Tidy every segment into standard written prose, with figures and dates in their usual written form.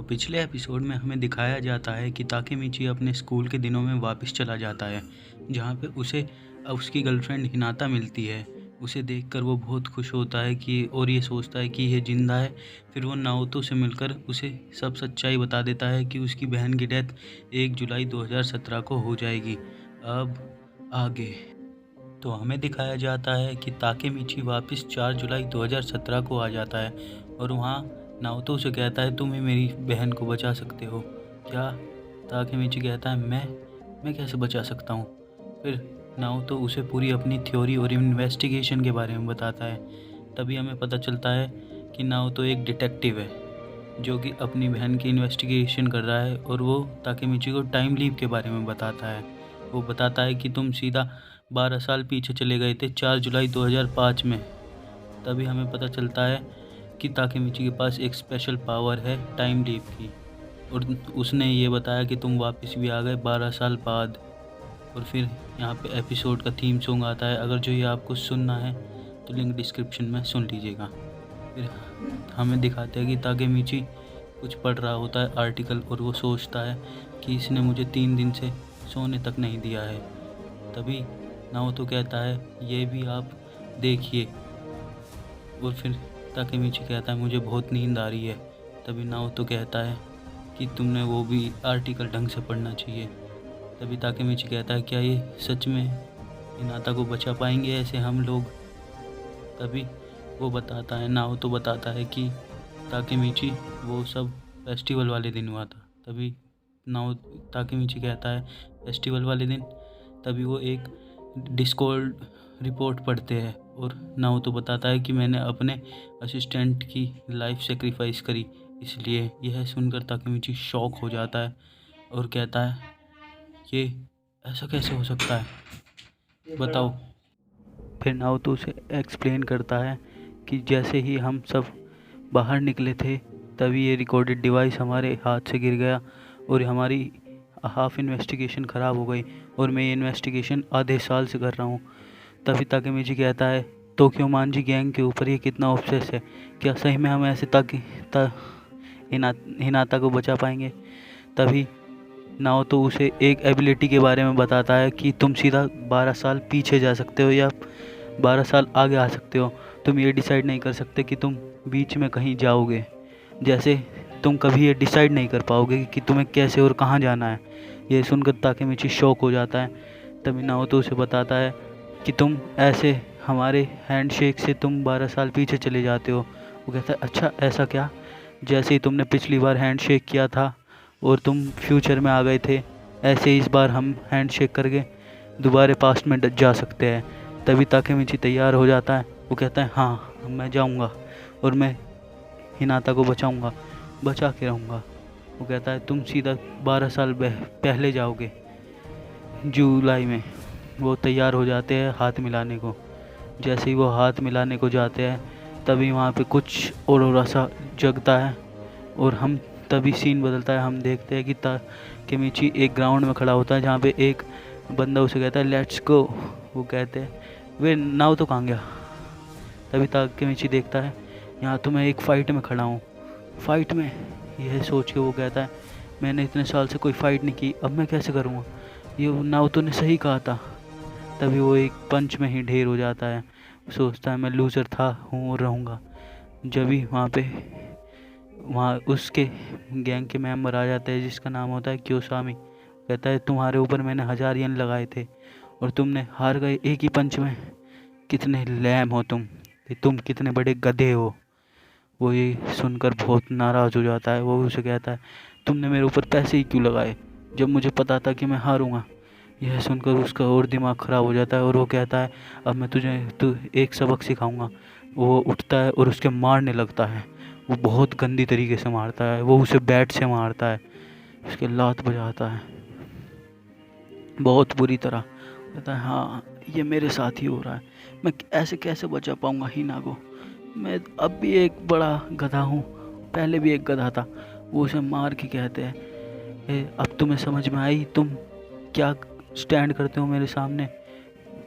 पिछले एपिसोड में हमें दिखाया जाता है कि ताकेमिची अपने स्कूल के दिनों में वापस चला जाता है, जहाँ पे उसे उसकी गर्लफ्रेंड हिनाता मिलती है। उसे देखकर वो बहुत खुश होता है कि और ये सोचता है कि ये ज़िंदा है। फिर वो नाओतो से मिलकर उसे सब सच्चाई बता देता है कि उसकी बहन की डेथ 1 जुलाई 2017 को हो जाएगी। अब आगे तो हमें दिखाया जाता है कि ताकेमिची वापस 4 जुलाई 2017 को आ जाता है और वहाँ नाओतो उसे कहता है तुम ही मेरी बहन को बचा सकते हो क्या। ताकेमिची कहता है मैं कैसे बचा सकता हूँ। फिर नाओतो उसे पूरी अपनी थ्योरी और इन्वेस्टिगेशन के बारे में बताता है। तभी हमें पता चलता है कि नाओतो एक डिटेक्टिव है जो कि अपनी बहन की इन्वेस्टिगेशन कर रहा है और वो ताकेमिची को टाइम लीप के बारे में बताता है। वो बताता है कि तुम सीधा 12 साल पीछे चले गए थे 4 जुलाई 2005 में। तभी हमें पता चलता है कि ताकेमिची के पास एक स्पेशल पावर है टाइम लीप की, और उसने ये बताया कि तुम वापस भी आ गए 12 साल बाद। और फिर यहाँ पे एपिसोड का थीम सॉन्ग आता है। अगर जो ये आपको सुनना है तो लिंक डिस्क्रिप्शन में सुन लीजिएगा। फिर हमें दिखाते हैं कि ताकेमिची कुछ पढ़ रहा होता है आर्टिकल, और वो सोचता है कि इसने मुझे 3 दिन से सोने तक नहीं दिया है। तभी नाओतो कहता है ये भी आप देखिए, और फिर ताकेमिची कहता है मुझे बहुत नींद आ रही है। तभी नाओतो कहता है कि तुमने वो भी आर्टिकल ढंग से पढ़ना चाहिए। तभी ताकेमिची कहता है क्या ये सच में हिनाता को बचा पाएंगे ऐसे हम लोग। तभी वो बताता है, नाओतो बताता है कि ताकेमिची वो सब फेस्टिवल वाले दिन हुआ था। तभी ताकेमिची कहता है फेस्टिवल वाले दिन। तभी वो एक डिस्कॉर्ड रिपोर्ट पढ़ते हैं और नाओतो बताता है कि मैंने अपने असिस्टेंट की लाइफ सेक्रीफाइस करी इसलिए। यह सुनकर ताकेमिची शॉक हो जाता है और कहता है ये ऐसा कैसे हो सकता है, बताओ। फिर नाओतो उसे एक्सप्लेन करता है कि जैसे ही हम सब बाहर निकले थे तभी ये रिकॉर्डेड डिवाइस हमारे हाथ से गिर गया और हमारी हाफ इन्वेस्टिगेशन ख़राब हो गई और मैं ये इन्वेस्टिगेशन आधे साल से कर रहा हूँ। तभी ताकेमिची कहता है टोक्यो मांजी गैंग के ऊपर ये कितना ऑब्सेस है, क्या सही में हम ऐसे हिनाता को बचा पाएंगे। तभी नाओतो उसे एक एबिलिटी के बारे में बताता है कि तुम सीधा 12 साल पीछे जा सकते हो या 12 साल आगे आ सकते हो। तुम ये डिसाइड नहीं कर सकते कि तुम बीच में कहीं जाओगे, जैसे तुम कभी ये डिसाइड नहीं कर पाओगे कि तुम्हें कैसे और कहाँ जाना है। ये सुनकर ताकेमिची शॉक हो जाता है। तभी नाओतो उसे बताता है कि तुम ऐसे हमारे हैंडशेक से तुम 12 साल पीछे चले जाते हो। वो कहता है अच्छा ऐसा क्या, जैसे ही तुमने पिछली बार हैंडशेक किया था और तुम फ्यूचर में आ गए थे, ऐसे ही इस बार हम हैंडशेक करके दोबारा पास्ट में जा सकते हैं। तभी ताकेमिची तैयार हो जाता है। वो कहता है हाँ मैं जाऊंगा और मैं हिनाता को बचा के रहूँगा। वो कहता है तुम सीधा 12 साल पहले जाओगे जुलाई में। वो तैयार हो जाते हैं हाथ मिलाने को। जैसे ही वो हाथ मिलाने को जाते हैं तभी वहाँ पे कुछ ऑरोरा सा जगता है और हम तभी सीन बदलता है। हम देखते हैं कि ताकेमिची एक ग्राउंड में खड़ा होता है जहाँ पे एक बंदा उसे कहता है लेट्स गो। वो कहते हैं वे नाव तो कहाँ गया। तभी ताकेमिची देखता है यहाँ तो मैं एक फ़ाइट में खड़ा हूँ। फ़ाइट में, यह सोच के वो कहता है मैंने इतने साल से कोई फ़ाइट नहीं की, अब मैं कैसे करूँगा, ये नाओतो ने सही कहा था। तभी वो एक पंच में ही ढेर हो जाता है। सोचता है मैं लूज़र हूँ और रहूँगा। जब भी वहाँ उसके गैंग के मेंबर आ जाते हैं जिसका नाम होता है क्योसामी। कहता है तुम्हारे ऊपर मैंने 1000 येन लगाए थे और तुमने हार गए एक ही पंच में, कितने लैम हो तुम कितने बड़े गधे हो। वो ये सुनकर बहुत नाराज़ हो जाता है। वो उसे कहता है तुमने मेरे ऊपर पैसे ही क्यों लगाए जब मुझे पता था कि मैं हारूंगा। यह सुनकर उसका और दिमाग ख़राब हो जाता है और वो कहता है अब मैं तू एक सबक सिखाऊंगा। वो उठता है और उसके मारने लगता है। वो बहुत गंदी तरीके से मारता है। वो उसे बैट से मारता है, उसके लात बजाता है बहुत बुरी तरह। कहता है हाँ ये मेरे साथ ही हो रहा है, मैं ऐसे कैसे बचा पाऊँगा हिना को। मैं अब भी एक बड़ा गधा हूँ, पहले भी एक गधा था। वो उसे मार के कहते हैं अब तुम्हें समझ में आई तुम क्या स्टैंड करते हो मेरे सामने।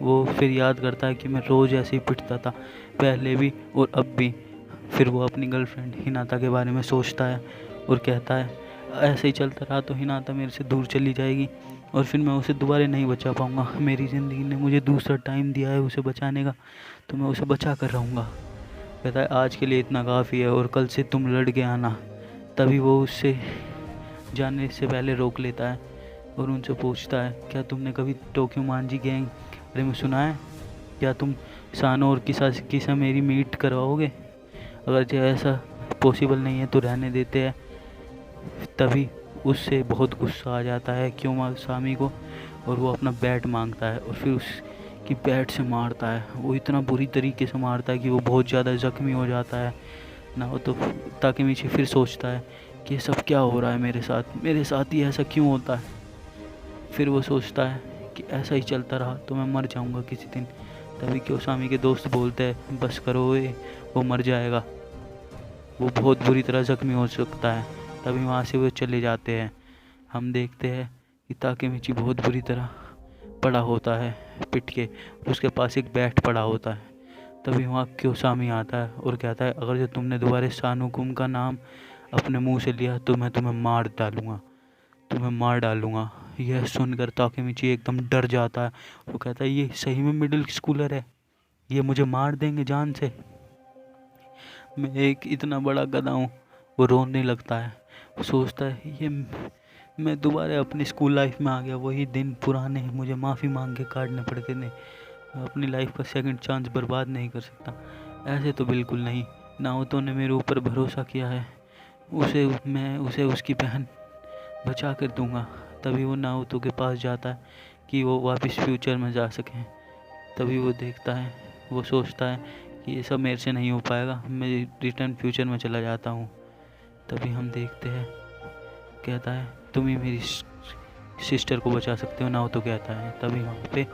वो फिर याद करता है कि मैं रोज़ ऐसे ही पिटता था पहले भी और अब भी। फिर वो अपनी गर्लफ्रेंड हिनाता के बारे में सोचता है और कहता है ऐसे ही चलता रहा तो हिनाता मेरे से दूर चली जाएगी और फिर मैं उसे दोबारा नहीं बचा पाऊँगा। मेरी ज़िंदगी ने मुझे दूसरा टाइम दिया है उसे बचाने का, तो मैं उसे बचा कर रहूँगा। कहता है आज के लिए इतना काफ़ी है और कल से तुम लड़ के आना। तभी वो उससे जाने से पहले रोक लेता है और उनसे पूछता है क्या तुमने कभी टोक्यो मांजी गैंग बारे में सुना है? क्या तुम सानो और किसा मेरी मीट करवाओगे? अगर जो ऐसा पॉसिबल नहीं है तो रहने देते हैं। तभी उससे बहुत गुस्सा आ जाता है क्योमासामी को और वो अपना बैट मांगता है और फिर उसकी बैट से मारता है। वो इतना बुरी तरीके से मारता है कि वो बहुत ज़्यादा ज़ख्मी हो जाता है ना। हो तो ताकेमिची फिर सोचता है कि ये सब क्या हो रहा है मेरे साथ ही ऐसा क्यों होता है। फिर वो सोचता है कि ऐसा ही चलता रहा तो मैं मर जाऊंगा किसी दिन। तभी क्योसामी के दोस्त बोलते हैं बस करो वो मर जाएगा, वो बहुत बुरी तरह ज़ख्मी हो सकता है। तभी वहाँ से वो चले जाते हैं। हम देखते हैं कि ताकेमिची बहुत बुरी तरह पड़ा होता है पिट के और उसके पास एक बैट पड़ा होता है। तभी वहाँ क्योसामी आता है और कहता है अगर जो तुमने दोबारा सानुकुम का नाम अपने मुंह से लिया तो मैं तुम्हें मार डालूंगा। यह सुनकर ताकेमिची एकदम डर जाता है। वो कहता है ये सही में मिडिल स्कूलर है, ये मुझे मार देंगे जान से, मैं एक इतना बड़ा गधा हूँ। वो रोने लगता है। वो सोचता है ये मैं दोबारा अपनी स्कूल लाइफ में आ गया, वही दिन पुराने मुझे माफ़ी मांग के काटने पड़ते थे। मैं अपनी लाइफ का सेकंड चांस बर्बाद नहीं कर सकता। ऐसे तो बिल्कुल नहीं। नाओतो ने मेरे ऊपर भरोसा किया है, उसे उसकी बहन बचा कर दूंगा। तभी वो नाओतो के पास जाता है कि वो वापस फ्यूचर में जा सकें। तभी वो सोचता है कि ये सब मेरे से नहीं हो पाएगा, मैं रिटर्न फ्यूचर में चला जाता हूँ। तभी हम देखते हैं कहता है तुम ही मेरी सिस्टर को बचा सकते हो, नाओतो कहता है। तभी वहाँ पे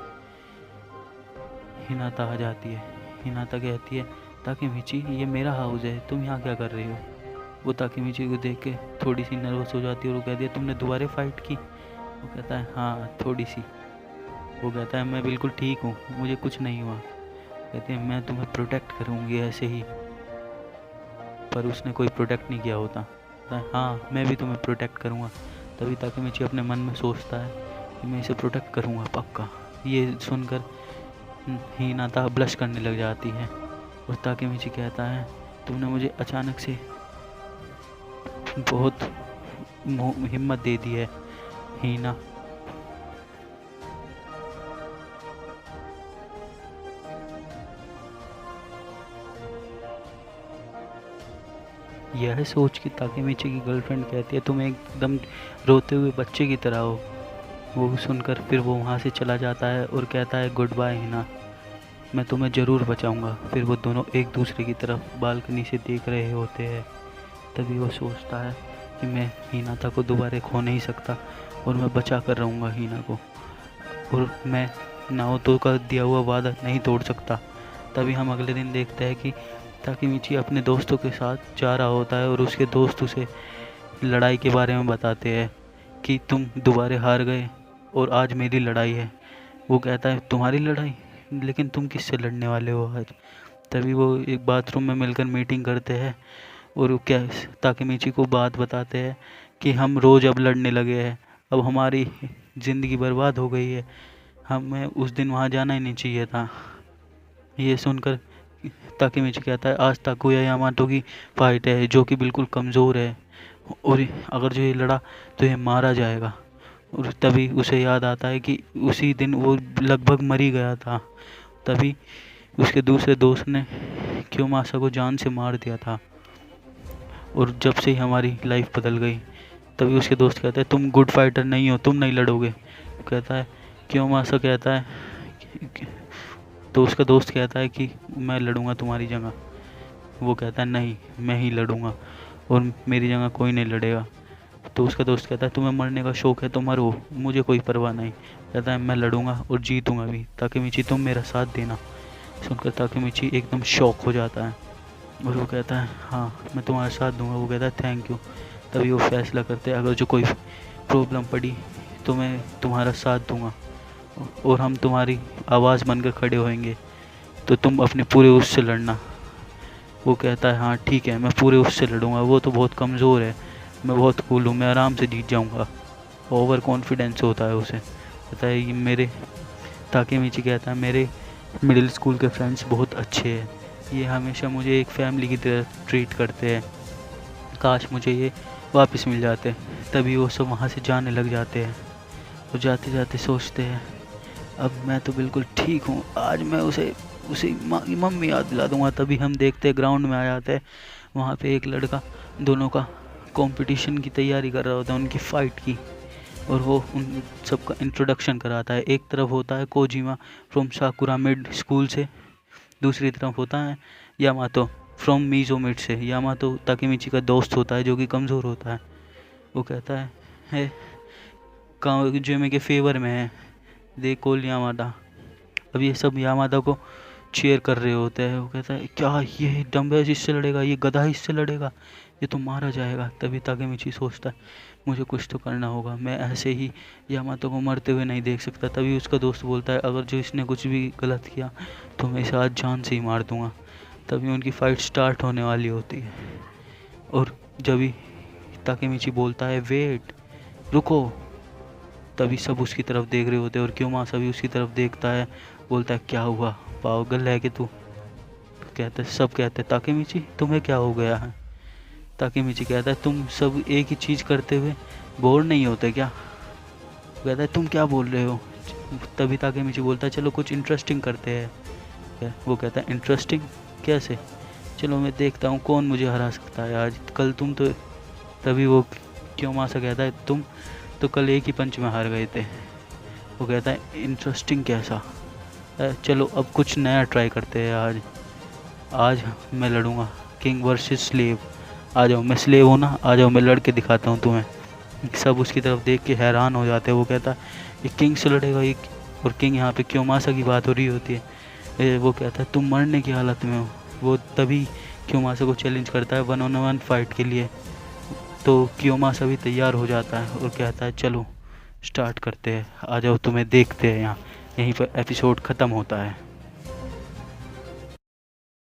हिनाता आ जाती है। हिनाता कहती है ताकेमिची ये मेरा हाउस है, तुम यहाँ क्या कर रही हो? वो ताकेमिची को देख के थोड़ी सी नर्वस हो जाती है और वो कहती है तुमने दोबारा फाइट की? वो कहता है हाँ थोड़ी सी। वो कहता है मैं बिल्कुल ठीक हूँ, मुझे कुछ नहीं हुआ। कहते हैं मैं तुम्हें प्रोटेक्ट करूँगी ऐसे ही। पर उसने कोई प्रोटेक्ट नहीं किया होता। कहता है हाँ मैं भी तुम्हें प्रोटेक्ट करूँगा। तभी ताकेमिची अपने मन में सोचता है कि मैं इसे प्रोटेक्ट करूँगा पक्का। ये सुनकर हिनाता ब्लश करने लग जाती है और ताकेमिची कहता है तुमने मुझे अचानक से बहुत हिम्मत दे दी है हिना। यह सोच के ताकेमिची की गर्लफ्रेंड कहती है तुम एकदम रोते हुए बच्चे की तरह हो। वो सुनकर फिर वो वहाँ से चला जाता है और कहता है गुड बाय हिना, मैं तुम्हें ज़रूर बचाऊंगा। फिर वो दोनों एक दूसरे की तरफ बालकनी से देख रहे होते हैं। तभी वो सोचता है कि मैं हिनाता को दोबारा खो नहीं सकता और मैं बचा कर रहूँगा हिना को, और मैं नाओतो का दिया हुआ वादा नहीं तोड़ सकता। तभी हम अगले दिन देखते हैं कि ताकेमिची अपने दोस्तों के साथ जा रहा होता है और उसके दोस्त उसे लड़ाई के बारे में बताते हैं कि तुम दोबारा हार गए और आज मेरी लड़ाई है। वो कहता है तुम्हारी लड़ाई, लेकिन तुम किससे लड़ने वाले हो आज? तभी वो एक बाथरूम में मिलकर मीटिंग करते हैं और क्या ताकेमिची को बात बताते हैं कि हम रोज़ अब लड़ने लगे हैं, अब हमारी ज़िंदगी बर्बाद हो गई है, हमें उस दिन वहाँ जाना ही नहीं चाहिए था। ये सुनकर ताकेमिची कहता है आज ताकुया यामाटो की फाइट है जो कि बिल्कुल कमज़ोर है और अगर जो ये लड़ा तो ये मारा जाएगा। और तभी उसे याद आता है कि उसी दिन वो लगभग मर ही गया था। तभी उसके दूसरे दोस्त ने क्योमासा को जान से मार दिया था और जब से ही हमारी लाइफ बदल गई। तभी उसके दोस्त कहता है तुम गुड फाइटर नहीं हो, तुम नहीं लड़ोगे। कहता है क्योमासा कहता है तो उसका दोस्त कहता है कि मैं लड़ूंगा तुम्हारी जगह। वो कहता है नहीं मैं ही लड़ूंगा और मेरी जगह कोई नहीं लड़ेगा। तो उसका दोस्त कहता है तुम्हें मरने का शौक है तो मरो, मुझे कोई परवाह नहीं। कहता है मैं लड़ूंगा और जीतूंगा भी, ताकेमिची तुम मेरा साथ देना। सुनकर ताकेमिची एकदम शॉक हो जाता है और वो कहता है हाँ मैं तुम्हारा साथ दूंगा। वो कहता है थैंक यू। तभी वो फैसला करते हैं अगर जो कोई प्रॉब्लम पड़ी तो मैं तुम्हारा साथ दूंगा और हम तुम्हारी आवाज़ बनकर खड़े होएंगे, तो तुम अपने पूरे उससे लड़ना। वो कहता है हाँ ठीक है मैं पूरे उससे लड़ूंगा, वो तो बहुत कमज़ोर है, मैं बहुत कूल हूँ, मैं आराम से जीत जाऊँगा। ओवर कॉन्फिडेंस होता है उसे। कहता है ये मेरे ताकेमिची कहता है मेरे मिडिल स्कूल के फ्रेंड्स बहुत अच्छे हैं, ये हमेशा मुझे एक फैमिली की तरह ट्रीट करते हैं, काश मुझे ये वापस मिल जाते। तभी वो सब वहाँ से जाने लग जाते हैं और जाते जाते सोचते हैं अब मैं तो बिल्कुल ठीक हूँ, आज मैं उसे मम्मी याद दिला दूंगा। तभी हम देखते हैं ग्राउंड में आ जाते हैं, वहाँ पे एक लड़का दोनों का कंपटीशन की तैयारी कर रहा होता है, उनकी फ़ाइट की, और वो उन सबका इंट्रोडक्शन कराता है। एक तरफ होता है कोजिमा फ्रॉम साकुरा मिड स्कूल से, दूसरी तरफ होता है यामातो फ्रॉम मीजो मिड से। यामातो ताकेमिची का दोस्त होता है जो कि कमज़ोर होता है। वो कहता है काओजुमे के फेवर में है, दे कॉल यामादा। अब ये सब यामादा को चीयर कर रहे होते हैं। वो कहता है क्या ये डम्बेस इससे लड़ेगा, ये गधा इससे लड़ेगा, ये तो मारा जाएगा। तभी ताकेमिची सोचता है मुझे कुछ तो करना होगा, मैं ऐसे ही यामातो को मरते हुए नहीं देख सकता। तभी उसका दोस्त बोलता है अगर जो इसने कुछ भी गलत किया तो मैं इसे आज जान से ही मार दूंगा। तभी उनकी फ़ाइट स्टार्ट होने वाली होती है और जब ही ताकेमिची बोलता है वेट, रुको, तभी सब उसकी तरफ देख रहे होते हैं और क्योमासा भी उसकी तरफ देखता है। बोलता है क्या हुआ, पागल है कि तू? कहते सब कहते हैं ताकेमिची तुम्हें क्या हो गया है? ताकेमिची कहता है तुम सब एक ही चीज़ करते हुए बोर नहीं होते क्या? कहता है तुम क्या बोल रहे हो? तभी ताकेमिची बोलता है चलो कुछ इंटरेस्टिंग करते हैं। वो कहता है इंटरेस्टिंग कैसे? चलो मैं देखता हूँ कौन मुझे हरा सकता है आज, कल तुम तो। तभी वो क्योमासा कहता है तुम तो कल एक ही पंच में हार गए थे। वो कहता है इंटरेस्टिंग कैसा? चलो अब कुछ नया ट्राई करते हैं। आज मैं लड़ूंगा किंग वर्सेस स्लेव। आ जाओ, मैं स्लेव हूँ ना, आ जाओ मैं लड़ के दिखाता हूँ तुम्हें। सब उसकी तरफ देख के हैरान हो जाते हैं। वो कहता है ये किंग से लड़ेगा ये, और किंग यहाँ पे क्योमासा की बात हो रही होती है। वो कहता है तुम मरने की हालत में हो। वो तभी क्योमासा को चैलेंज करता है 1-on-1 फाइट के लिए। तो क्योमासा भी तैयार हो जाता है और कहता है चलो स्टार्ट करते हैं, आ जाओ तुम्हें देखते हैं। यहाँ यहीं पर एपिसोड ख़त्म होता है।